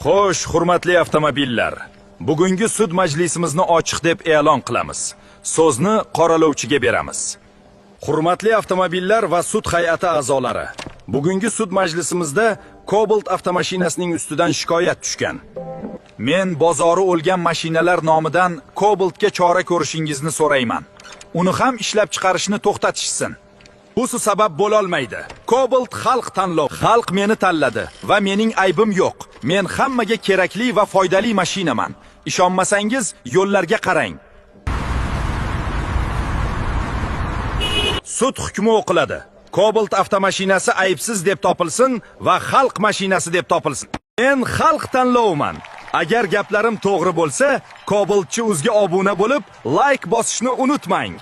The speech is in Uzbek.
Xo'sh, hurmatli avtomobillar, bugungi sud majlisimizni ochiq deb e'lon qilamiz. So'zni qoralovchiga beramiz. Hurmatli avtomobillar va sud hay'ati a'zolari, bugungi sud majlisimizda Cobalt avtomashinasining ustidan shikoyat tushgan. Men bozori o'lgan mashinalar nomidan Cobaltga chora ko'rishingizni so'rayman. Uni ham ishlab chiqarishni to'xtatishsin. Busi sabab bo'la olmaydi. Cobalt xalq tanlov. Xalq meni tanladi va mening aybim yo'q. Men hammaga kerakli va foydali mashinaman. Ishonmasangiz, yo'llarga qarang. Sud hukmi o'qiladi. Cobalt avtomashinasi aybsiz deb topilsin va xalq mashinasi deb topilsin. Men xalq tanlovman. Agar gaplarim to'g'ri bo'lsa, Cobaltchi o'zga obuna bo'lib, like bosishni unutmang.